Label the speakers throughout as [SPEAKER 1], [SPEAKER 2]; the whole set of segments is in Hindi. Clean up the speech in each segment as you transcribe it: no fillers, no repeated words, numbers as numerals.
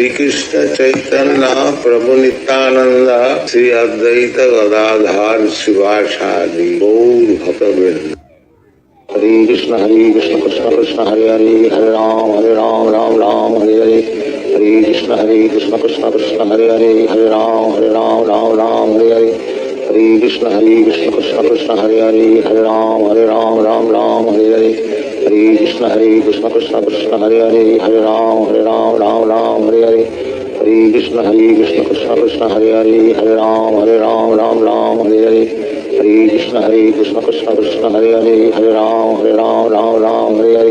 [SPEAKER 1] श्री कृष्ण चैतन्य प्रभु नित्यानंद श्री अद्वैत गदाधर शिवासादि गौर भक्तवृंद। हरे कृष्ण कृष्ण कृष्ण हरे हरे हरे राम राम राम हरे हरे। हरे कृष्ण कृष्ण कृष्ण हरे हरे हरे राम राम हरे हरे। हरे कृष्ण कृष्ण कृष्ण हरे हरे हरे राम राम हरे हरे। हरे कृष्ण कृष्ण कृष्ण हरे हरे हरे राम हरे हरे। हरे कृष्ण कृष्ण कृष्ण हरे हरे हरे राम हरे हरे। हरे कृष्ण कृष्ण कृष्ण हरे हरे हरे राम हरे हरे। हरे कृष्ण कृष्ण कृष्ण हरे हरे हरे राम हरे हरे।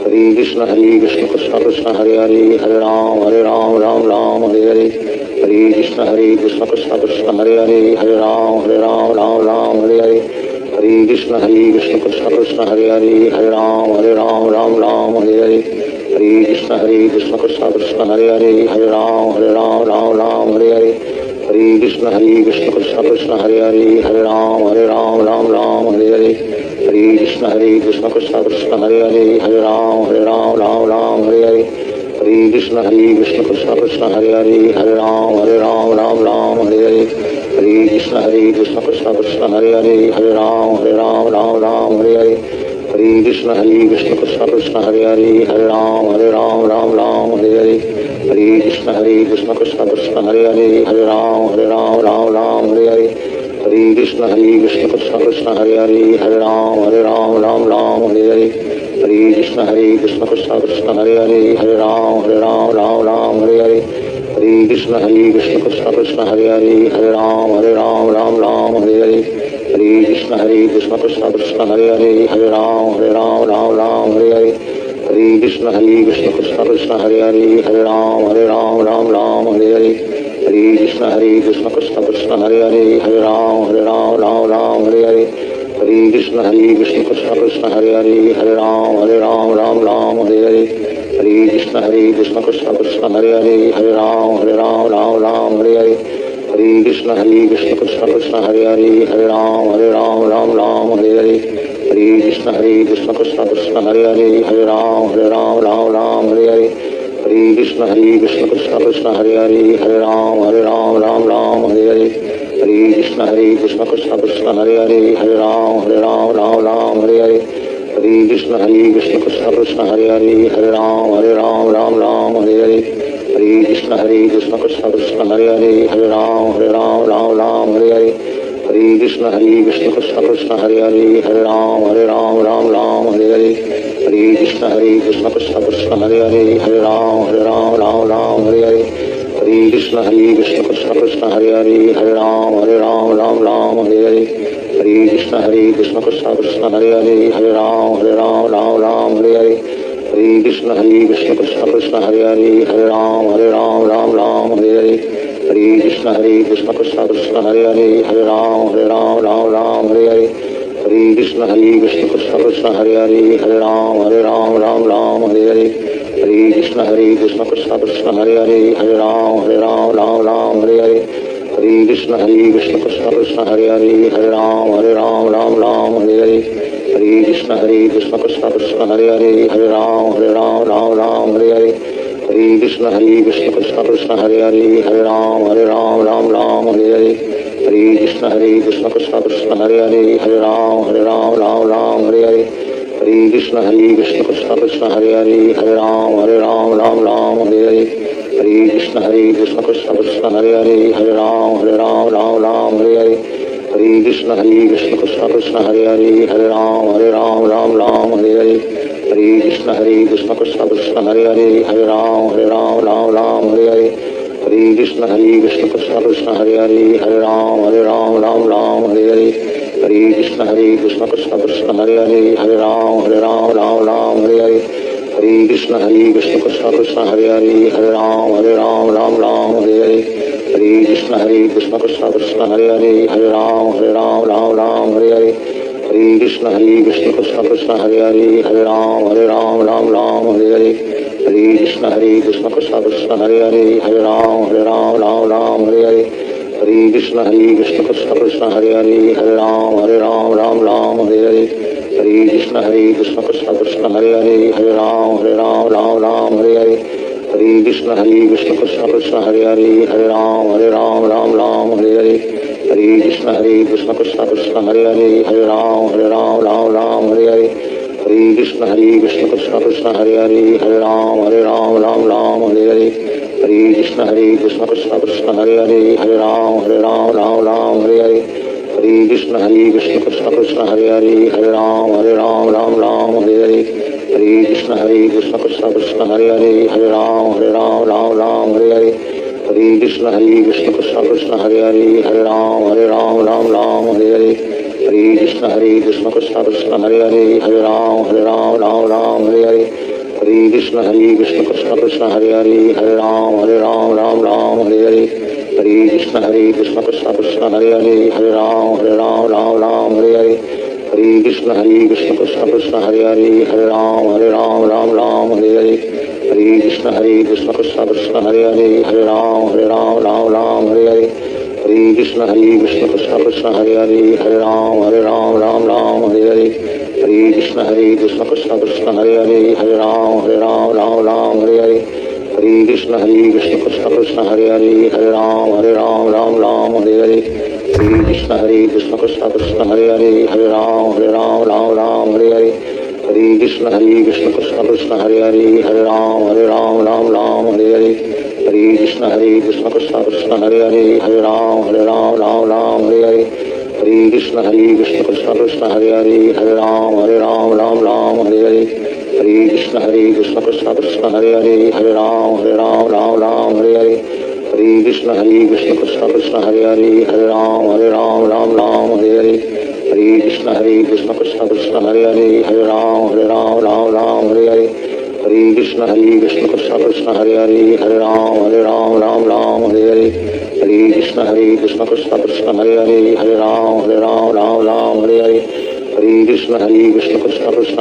[SPEAKER 1] हरे कृष्ण कृष्ण कृष्ण हरे हरे हरे राम हरे हरे। हरे कृष्ण कृष्ण कृष्ण हरे हरे हरे राम हरे हरे। हरे कृष्ण कृष्ण कृष्ण हरे हरे हरे राम हरे हरे। हरे कृष्ण कृष्ण कृष्ण हरे हरे हरे राम हरे हरे। हरे कृष्ण कृष्ण कृष्ण हरे हरे हरे राम हरे हरे। हरे कृष्ण कृष्ण कृष्ण हरे हरे हरे राम हरे हरे। हरे कृष्ण कृष्ण कृष्ण हरे हरे हरे राम हरे हरे। हरे कृष्ण कृष्ण कृष्ण हरे हरे हरे राम हरे हरे। हरे कृष्ण कृष्ण कृष्ण हरे हरे हरे राम हरे हरे। हरे कृष्ण कृष्ण कृष्ण हरे हरे हरे राम हरे हरे। हरे कृष्ण कृष्ण कृष्ण हरे हरे हरे राम हरे हरे। हरे कृष्ण कृष्ण कृष्ण हरे हरे हरे राम हरे हरे। हरे कृष्ण कृष्ण कृष्ण हरे हरे हरे राम हरे हरे। हरे कृष्ण कृष्ण कृष्ण हरे हरे हरे राम हरे हरे। हरे कृष्ण कृष्ण कृष्ण हरे हरे हरे राम हरे हरे। हरे कृष्ण कृष्ण कृष्ण हरे हरे हरे राम हरे हरे। हरे कृष्ण कृष्ण कृष्ण हरे हरे हरे राम हरे हरे। हरे कृष्ण कृष्ण कृष्ण हरे हरे हरे राम हरे हरे। हरे कृष्ण कृष्ण कृष्ण हरे हरे हरे राम हरे हरे। हरे कृष्ण कृष्ण कृष्ण हरे हरे हरे राम हरे हरे। हरे कृष्ण कृष्ण कृष्ण हरे हरे हरे राम हरे हरे। हरे कृष्ण कृष्ण कृष्ण हरे हरे हरे राम हरे हरे। हरे कृष्ण कृष्ण कृष्ण हरे हरे हरे राम हरे हरे। हरे कृष्ण कृष्ण कृष्ण हरे हरे हरे राम हरे हरे। हरे कृष्ण कृष्ण कृष्ण हरे हरे हरे राम हरे हरे। हरे कृष्ण कृष्ण कृष्ण हरे हरे हरे राम हरे हरे। हरे कृष्ण कृष्ण कृष्ण हरे हरे हरे राम हरे हरे। हरे कृष्ण कृष्ण कृष्ण हरे हरे हरे राम हरे हरे। हरे कृष्ण कृष्ण कृष्ण हरे हरे हरे राम हरे हरे। हरे कृष्ण कृष्ण कृष्ण हरे हरे हरे राम हरे हरे। हरे कृष्ण कृष्ण कृष्ण हरे हरे हरे राम हरे हरे। हरे कृष्ण कृष्ण कृष्ण हरे हरे हरे राम हरे हरे। हरे कृष्ण कृष्ण कृष्ण हरे हरे हरे राम हरे हरे। हरे कृष्ण कृष्ण कृष्ण हरे हरे हरे राम हरे हरे। हरे कृष्ण कृष्ण कृष्ण हरे हरे हरे राम हरे हरे। हरे कृष्ण कृष्ण कृष्ण हरे हरे हरे राम हरे हरे। हरे कृष्ण कृष्ण कृष्ण हरे हरे हरे राम हरे हरे। हरे कृष्ण कृष्ण कृष्ण हरे हरे हरे राम हरे हरे। हरे कृष्ण कृष्ण कृष्ण हरे हरे हरे राम हरे हरे। हरे कृष्ण कृष्ण कृष्ण हरे हरे हरे राम हरे हरे। हरे कृष्ण कृष्ण कृष्ण हरे हरे हरे राम हरे हरे। हरे कृष्ण कृष्ण कृष्ण हरे हरे हरे राम हरे हरे। हरे कृष्ण कृष्ण कृष्ण हरे हरे हरे राम हरे हरे। हरे कृष्ण कृष्ण कृष्ण हरे हरे हरे राम हरे हरे। हरे कृष्ण कृष्ण कृष्ण हरे हरे हरे राम हरे हरे। हरे कृष्ण कृष्ण कृष्ण हरे हरे हरे राम हरे हरे। हरे कृष्ण कृष्ण कृष्ण हरे हरे हरे राम हरे हरे। हरे कृष्ण कृष्ण कृष्ण हरे हरे हरे राम राम राम हरे हरे हरे कृष्ण कृष्ण कृष्ण हरे हरे हरे राम राम हरे हरे हरे कृष्ण कृष्ण कृष्ण हरे हरे हरे राम राम हरे हरे हरे कृष्ण कृष्ण कृष्ण हरे हरे हरे राम राम हरे हरे हरे कृष्ण कृष्ण कृष्ण हरे हरे हरे राम राम हरे हरे हरे कृष्ण कृष्ण कृष्ण हरे हरे हरे राम राम हरे हरे हरे कृष्ण कृष्ण कृष्ण हरे हरे हरे राम राम हरे हरे हरे कृष्ण कृष्ण कृष्ण हरे हरे हरे राम राम हरे हरे हरे कृष्ण कृष्ण कृष्ण हरे हरे हरे राम राम हरे हरे हरे कृष्ण कृष्ण कृष्ण हरे हरे हरे राम राम हरे हरे हरे कृष्ण कृष्ण कृष्ण हरे हरे हरे राम राम हरे हरे हरे कृष्ण कृष्ण कृष्ण हरे हरे हरे राम राम हरे हरे हरे कृष्ण कृष्ण कृष्ण हरे हरे हरे राम राम हरे हरे हरे कृष्ण कृष्ण कृष्ण हरे हरे हरे राम राम हरे हरे हरे कृष्ण कृष्ण कृष्ण हरे हरे हरे राम राम हरे हरे हरे कृष्ण कृष्ण कृष्ण हरे हरे हरे राम राम हरे हरे हरे कृष्ण कृष्ण कृष्ण हरे हरे हरे राम राम हरे हरे हरे कृष्ण कृष्ण कृष्ण हरे हरे हरे राम राम हरे हरे हरे कृष्ण कृष्ण कृष्ण हरे हरे हरे राम राम हरे हरे हरे कृष्ण कृष्ण कृष्ण हरे हरे हरे राम राम हरे हरे हरे कृष्ण कृष्ण कृष्ण हरे हरे हरे राम राम हरे हरे हरे कृष्ण कृष्ण कृष्ण हरे हरे हरे राम राम हरे हरे हरे कृष्ण कृष्ण कृष्ण हरे हरे हरे राम राम हरे हरे हरे कृष्ण कृष्ण कृष्ण हरे हरे हरे राम राम हरे हरे हरे कृष्ण कृष्ण कृष्ण हरे हरे हरे राम राम हरे हरे हरे कृष्ण कृष्ण कृष्ण हरे हरे हरे राम राम हरे हरे हरे कृष्ण कृष्ण कृष्ण हरे हरे हरे राम राम हरे हरे हरे कृष्ण कृष्ण कृष्ण हरे हरे हरे राम राम हरे हरे हरे कृष्ण कृष्ण कृष्ण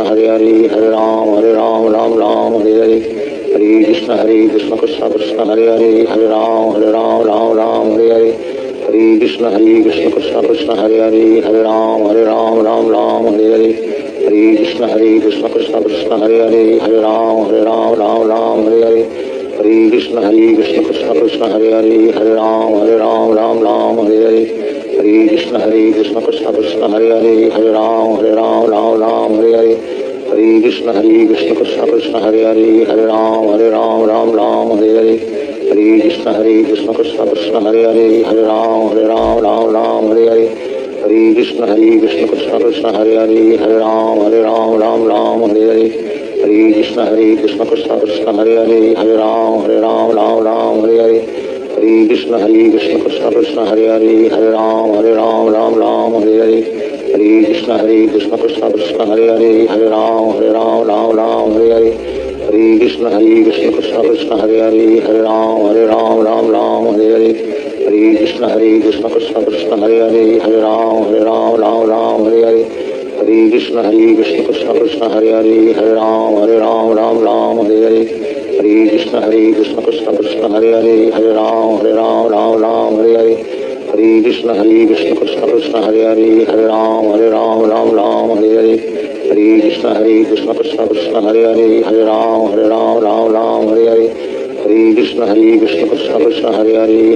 [SPEAKER 1] हरे हरे हरे राम राम हरे हरे हरे कृष्ण कृष्ण कृष्ण हरे हरे हरे राम राम हरे हरे हरे कृष्ण कृष्ण कृष्ण हरे हरे हरे राम राम हरे हरे हरे कृष्ण कृष्ण कृष्ण हरे हरे हरे राम राम हरे हरे हरे कृष्ण कृष्ण कृष्ण हरे हरे हरे राम राम हरे हरे हरे कृष्ण कृष्ण कृष्ण हरे हरे हरे राम राम हरे हरे हरे कृष्ण कृष्ण कृष्ण हरे हरे हरे राम राम हरे हरे हरे कृष्ण कृष्ण कृष्ण हरे हरे हरे राम राम हरे हरे हरे कृष्ण कृष्ण कृष्ण हरे हरे हरे राम राम हरे हरे हरे कृष्ण कृष्ण कृष्ण हरे हरे हरे राम राम हरे हरे हरे कृष्ण कृष्ण कृष्ण हरे हरे हरे राम राम हरे हरे हरे कृष्ण कृष्ण कृष्ण हरे हरे हरे राम राम हरे हरे हरे कृष्ण कृष्ण कृष्ण हरे हरे हरे राम राम हरे हरे हरे कृष्ण कृष्ण कृष्ण हरे हरे हरे राम राम हरे हरे हरे कृष्ण कृष्ण कृष्ण हरे हरे हरे राम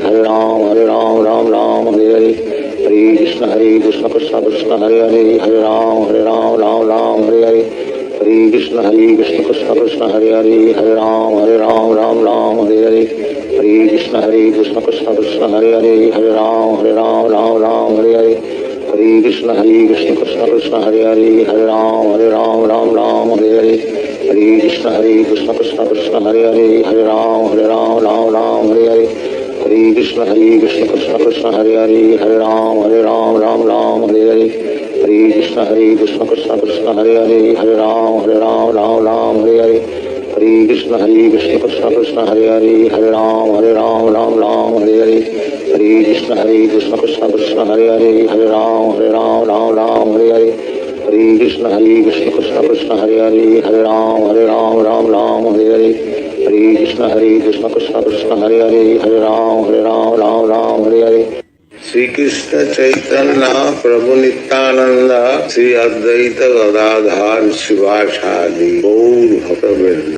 [SPEAKER 1] राम हरे हरे हरे कृष्ण कृष्ण कृष्ण हरे हरे हरे राम राम हरे हरे हरे कृष्ण कृष्ण कृष्ण हरे हरे हरे राम राम हरे हरे हरे कृष्ण कृष्ण कृष्ण हरे हरे हरे राम राम हरे हरे हरे कृष्ण कृष्ण कृष्ण हरे हरे हरे राम राम हरे हरे हरे कृष्ण कृष्ण कृष्ण हरे हरे हरे राम राम हरे हरे हरे कृष्ण कृष्ण कृष्ण हरे हरे हरे राम राम हरे हरे हरे कृष्ण कृष्ण कृष्ण हरे हरे हरे राम राम हरे हरे हरे कृष्ण कृष्ण कृष्ण हरे हरे हरे राम राम हरे हरे हरे कृष्ण कृष्ण कृष्ण हरे हरे हरे राम राम हरे हरे हरे कृष्ण कृष्ण कृष्ण हरे हरे हरे राम राम हरे हरे हरे कृष्ण कृष्ण कृष्ण हरे हरे हरे राम हरे हरे श्री कृष्ण चैतन्य प्रभु नित्यानंद श्री अद्वैत गदाधर शिवासादि गौर भक्तवृंद।